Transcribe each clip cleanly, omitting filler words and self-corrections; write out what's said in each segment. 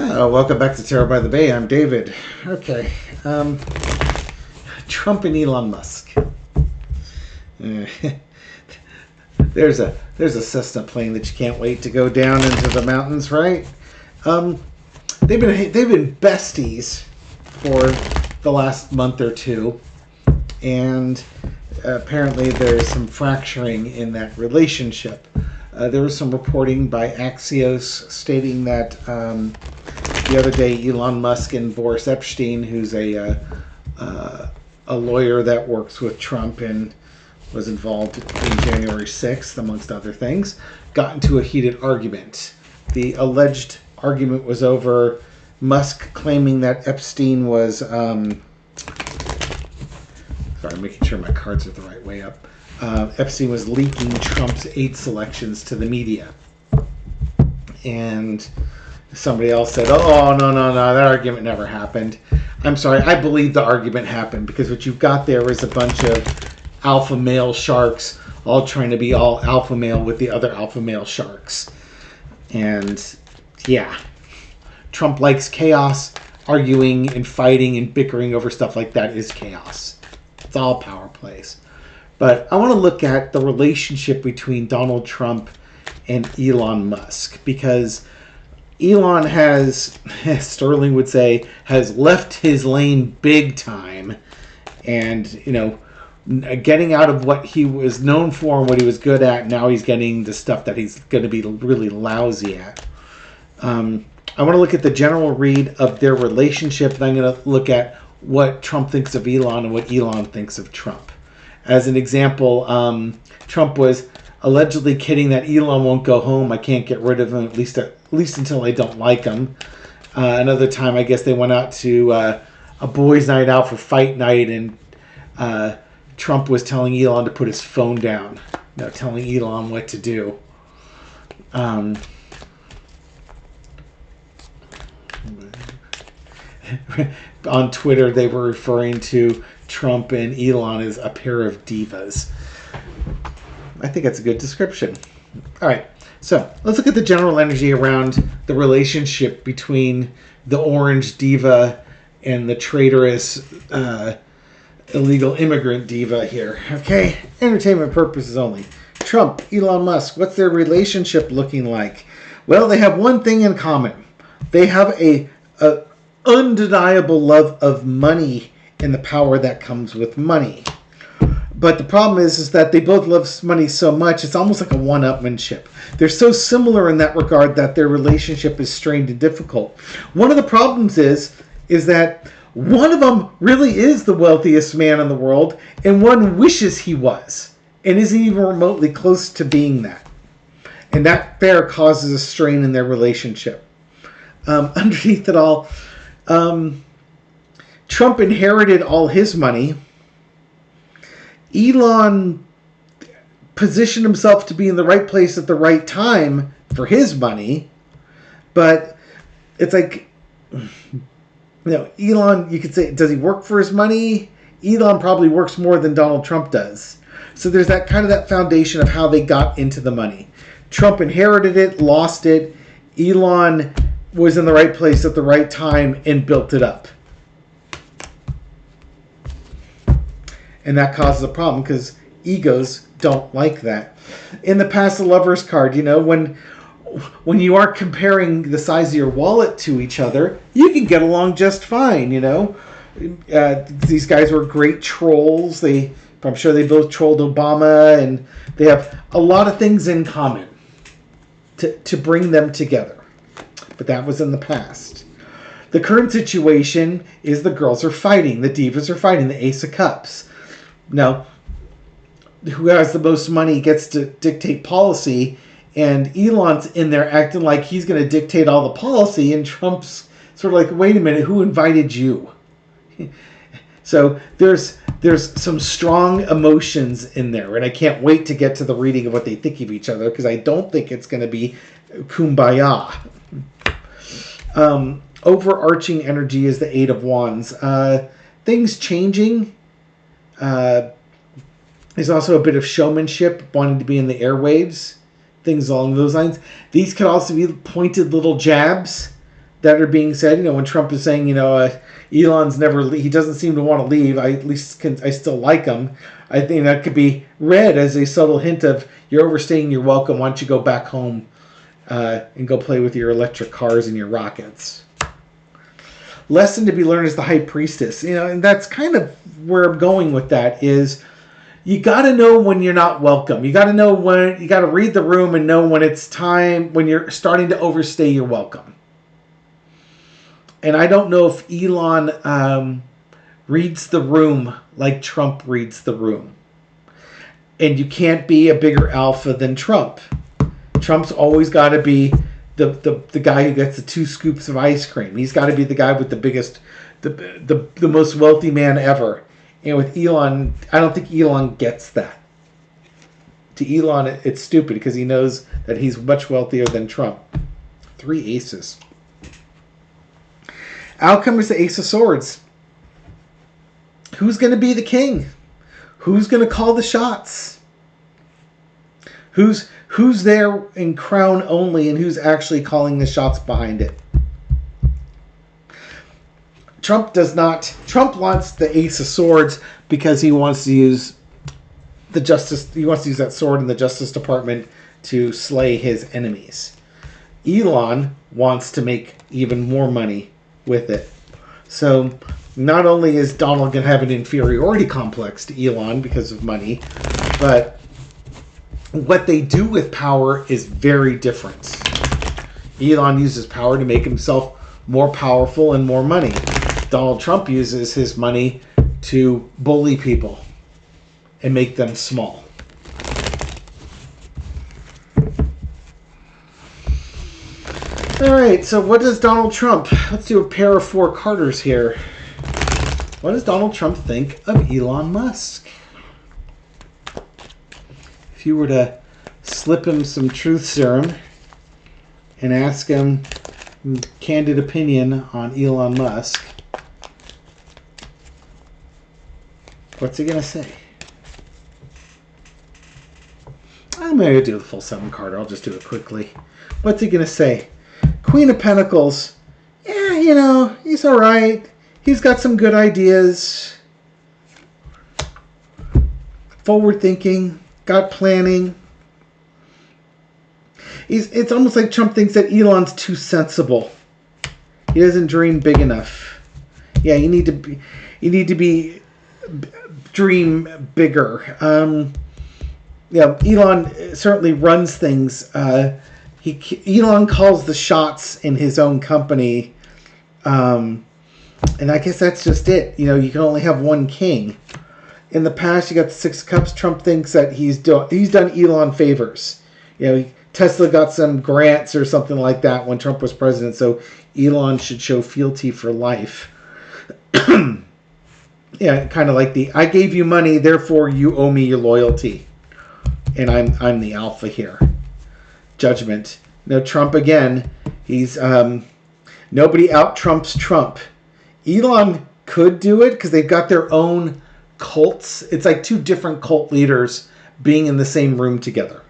Welcome back to Terror by the Bay. I'm David. Okay. Trump and Elon Musk. There's a Cessna plane that you can't wait to go down into the mountains, right? They've been besties for the last month or two, and apparently there's some fracturing in that relationship. There was some reporting by Axios stating that the other day Elon Musk and Boris Epstein, who's a lawyer that works with Trump and was involved in January 6th, amongst other things, got into a heated argument. The alleged argument was over Musk claiming that Epstein was... sorry, making sure my cards are the right way up. Epstein was leaking Trump's aid selections to the media. And somebody else said, oh, no, that argument never happened. I'm sorry, I believe the argument happened, because what you've got there is a bunch of alpha male sharks all trying to be all alpha male with the other alpha male sharks. And yeah, Trump likes chaos. Arguing and fighting and bickering over stuff like that is chaos. It's all power plays. But I want to look at the relationship between Donald Trump and Elon Musk, because Elon has, as Sterling would say, has left his lane big time, and, getting out of what he was known for and what he was good at. Now he's getting the stuff that he's going to be really lousy at. I want to look at the general read of their relationship, and I'm going to look at what Trump thinks of Elon and what Elon thinks of Trump. As an example, Trump was allegedly kidding that Elon won't go home. I can't get rid of him, at least until I don't like him. Another time, I guess they went out to a boys' night out for fight night, and Trump was telling Elon to put his phone down, telling Elon what to do. On Twitter, they were referring to Trump and Elon as a pair of divas. I think that's a good description. All right, so let's look at the general energy around the relationship between the orange diva and the traitorous illegal immigrant diva here. Okay, entertainment purposes only. Trump, Elon Musk, what's their relationship looking like? Well, they have one thing in common. They have a undeniable love of money and the power that comes with money. But the problem is that they both love money so much, it's almost like a one-upmanship. They're so similar in that regard that their relationship is strained and difficult. One of the problems is that one of them really is the wealthiest man in the world, and one wishes he was, and isn't even remotely close to being that. And that there causes a strain in their relationship. Underneath it all, Trump inherited all his money. Elon positioned himself to be in the right place at the right time for his money. But it's like, Elon, you could say, does he work for his money? Elon probably works more than Donald Trump does. So there's that kind of that foundation of how they got into the money. Trump inherited it, lost it. Elon was in the right place at the right time and built it up. And that causes a problem because egos don't like that. In the past, the lover's card, when you aren't comparing the size of your wallet to each other, you can get along just fine, These guys were great trolls. I'm sure they both trolled Obama, and they have a lot of things in common to bring them together. But that was in the past. The current situation is the girls are fighting. The divas are fighting. The Ace of Cups. Now, who has the most money gets to dictate policy, and Elon's in there acting like he's going to dictate all the policy, and Trump's sort of like, wait a minute, who invited you? So there's some strong emotions in there, and I can't wait to get to the reading of what they think of each other, because I don't think it's going to be kumbaya. Overarching energy is the Eight of Wands. Things changing. There's also a bit of showmanship, wanting to be in the airwaves, things along those lines. These could also be pointed little jabs that are being said. When Trump is saying, Elon's he doesn't seem to want to leave. I still like him. I think that could be read as a subtle hint of, you're overstaying your welcome. Why don't you go back home and go play with your electric cars and your rockets? Lesson to be learned is the high priestess. And that's kind of where I'm going with that is, you got to know when you're not welcome. You got to know when, you got to read the room and know when it's time, when you're starting to overstay your welcome. And I don't know if Elon reads the room like Trump reads the room. And you can't be a bigger alpha than Trump. Trump's always got to be the guy who gets the 2 scoops of ice cream. He's got to be the guy with the biggest, the most wealthy man ever. And with Elon, I don't think Elon gets that. To Elon, it's stupid because he knows that he's much wealthier than Trump. 3 aces. Outcome is the Ace of Swords. Who's going to be the king? Who's going to call the shots? Who's there in crown only, and who's actually calling the shots behind it? Trump wants the Ace of Swords because he wants to use he wants to use that sword in the Justice Department to slay his enemies. Elon wants to make even more money with it. So not only is Donald going to have an inferiority complex to Elon because of money, but what they do with power is very different. Elon uses power to make himself more powerful and more money. Donald Trump uses his money to bully people and make them small. All right, so what does Donald Trump... Let's do a pair of 4 Carters here. What does Donald Trump think of Elon Musk? If you were to slip him some truth serum and ask him candid opinion on Elon Musk, what's he going to say? I'm going to do the full 7 Carter. I'll just do it quickly. What's he going to say? Queen of Pentacles. Yeah, he's all right. He's got some good ideas. Forward thinking. Got planning. It's almost like Trump thinks that Elon's too sensible. He doesn't dream big enough. Yeah, you need to dream bigger. Elon certainly runs things. Elon calls the shots in his own company, and I guess that's just it. You can only have one king. In the past, you got the 6 of Cups. Trump thinks that he's done Elon favors. Tesla got some grants or something like that when Trump was president, so Elon should show fealty for life. Yeah, kind of like I gave you money, therefore you owe me your loyalty, and I'm the alpha here. Judgment. Trump again. He's nobody out Trumps Trump. Elon could do it because they've got their own cults. It's like 2 different cult leaders being in the same room together.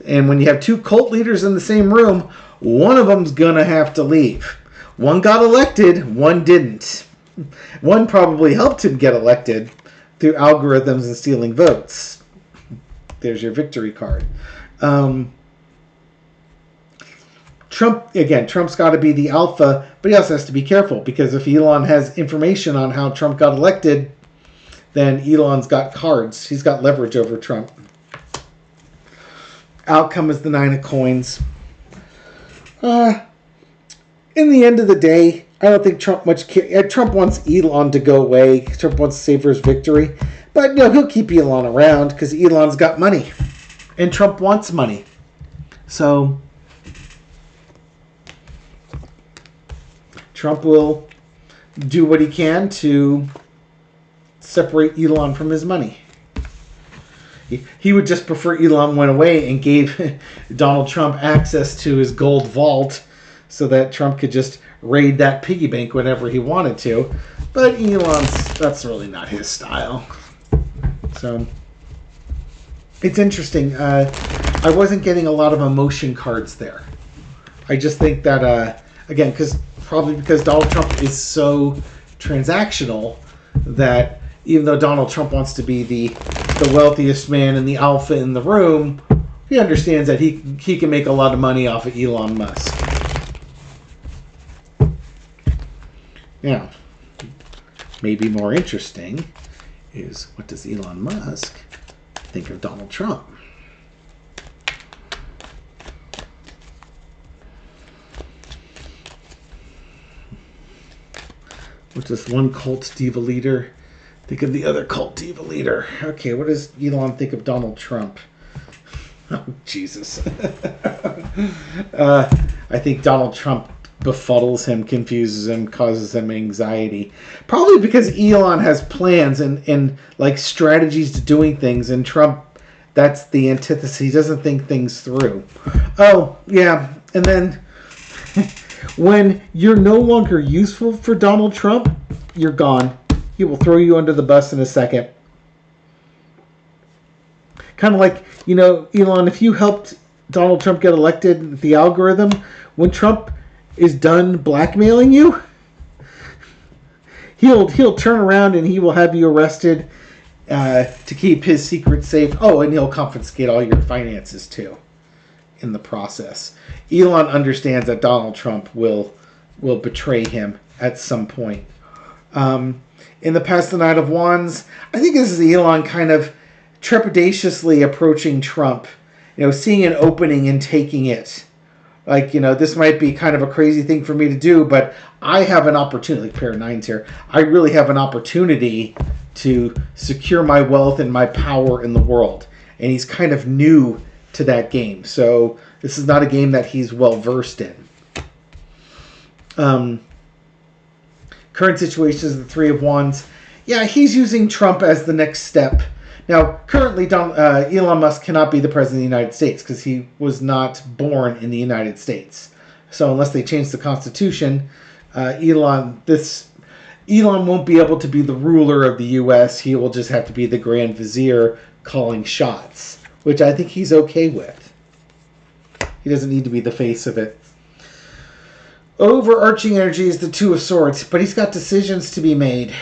And when you have 2 cult leaders in the same room, one of them's gonna have to leave. One got elected, one didn't. One probably helped him get elected through algorithms and stealing votes. There's your victory card. Trump's got to be the alpha, but he also has to be careful, because if Elon has information on how Trump got elected, then Elon's got cards. He's got leverage over Trump. Outcome is the 9 of Coins. In the end of the day, I don't think Trump much cares. Trump wants Elon to go away. Trump wants to savor his victory. But he'll keep Elon around because Elon's got money. And Trump wants money. So Trump will do what he can to separate Elon from his money. He would just prefer Elon went away and gave Donald Trump access to his gold vault so that Trump could just raid that piggy bank whenever he wanted to. But that's really not his style. So it's interesting. I wasn't getting a lot of emotion cards there. I just think that again, probably because Donald Trump is so transactional that even though Donald Trump wants to be the wealthiest man and the alpha in the room, he understands that he can make a lot of money off of Elon Musk. Now, maybe more interesting is, what does Elon Musk think of Donald Trump? What does one cult diva leader think of the other cult diva leader? Okay, what does Elon think of Donald Trump? Oh, Jesus. I think Donald Trump befuddles him, confuses him, causes him anxiety. Probably because Elon has plans and like strategies to doing things, and Trump, that's the antithesis. He doesn't think things through. Oh, yeah. And then when you're no longer useful for Donald Trump, you're gone. He will throw you under the bus in a second. Kind of like, Elon, if you helped Donald Trump get elected, the algorithm, when Trump is done blackmailing you, he'll turn around and he will have you arrested to keep his secret safe. Oh, and he'll confiscate all your finances too in the process. Elon understands that Donald Trump will betray him at some point. In the past, the Knight of Wands, I think this is Elon kind of trepidatiously approaching Trump, seeing an opening and taking it. Like, this might be kind of a crazy thing for me to do, but I have an opportunity, like pair of nines here, I really have an opportunity to secure my wealth and my power in the world. And he's kind of new to that game. So this is not a game that he's well versed in. Current situation is the Three of Wands. Yeah, he's using Trump as the next step. Now, currently, Elon Musk cannot be the president of the United States because he was not born in the United States. So unless they change the Constitution, Elon won't be able to be the ruler of the U.S. He will just have to be the Grand Vizier calling shots, which I think he's okay with. He doesn't need to be the face of it. Overarching energy is the Two of Swords, but he's got decisions to be made.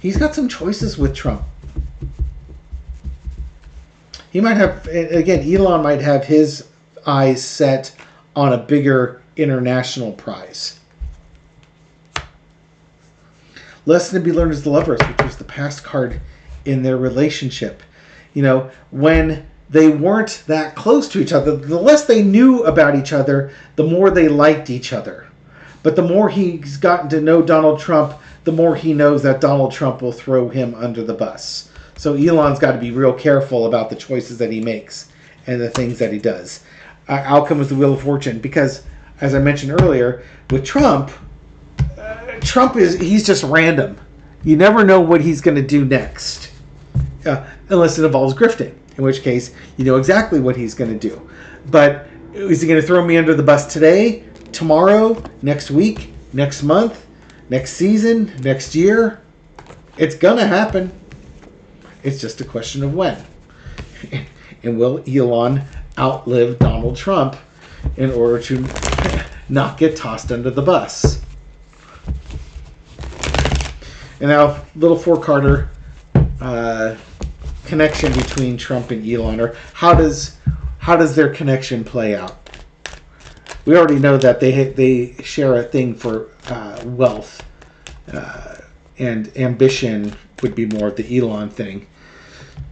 He's got some choices with Trump. He might have, again, Elon might have his eyes set on a bigger international prize. Lesson to be learned is the Lovers, which was the past card in their relationship. When they weren't that close to each other, the less they knew about each other, the more they liked each other. But the more he's gotten to know Donald Trump, the more he knows that Donald Trump will throw him under the bus. So Elon's got to be real careful about the choices that he makes and the things that he does. Outcome is the Wheel of Fortune, because, as I mentioned earlier, with Trump, he's just random. You never know what he's going to do next, unless it involves grifting, in which case you know exactly what he's going to do. But is he going to throw me under the bus today, tomorrow, next week, next month, next season, next year? It's going to happen. It's just a question of when. And will Elon outlive Donald Trump in order to not get tossed under the bus? And now, little four-carder connection between Trump and Elon, or how does their connection play out? We already know that they share a thing for wealth, and ambition would be more of the Elon thing.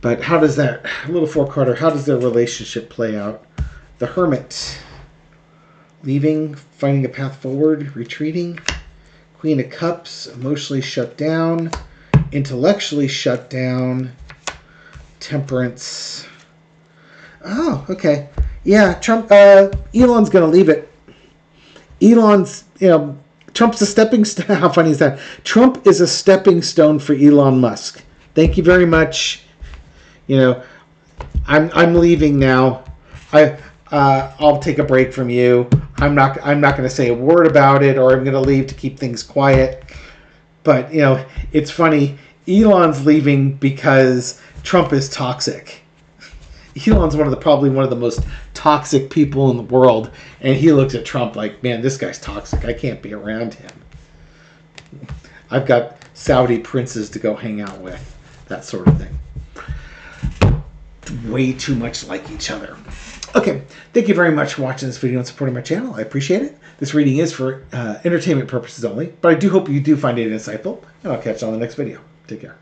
But how does that, little four-carder, how does their relationship play out? The Hermit. Leaving, finding a path forward, retreating. Queen of Cups, emotionally shut down. Intellectually shut down. Temperance. Oh, okay. Yeah, Trump, Elon's going to leave it. Trump's a stepping stone. How funny is that? Trump is a stepping stone for Elon Musk. Thank you very much. I'm leaving now. I'll take a break from you. I'm not going to say a word about it, or I'm going to leave to keep things quiet. But it's funny. Elon's leaving because Trump is toxic. Elon's probably one of the most toxic people in the world, and he looks at Trump like, man, this guy's toxic. I can't be around him. I've got Saudi princes to go hang out with, that sort of thing. Way too much like each other. Okay, thank you very much for watching this video and supporting my channel. I appreciate it. This reading is for entertainment purposes only, but I do hope you do find it insightful, and I'll catch you on the next video. Take care.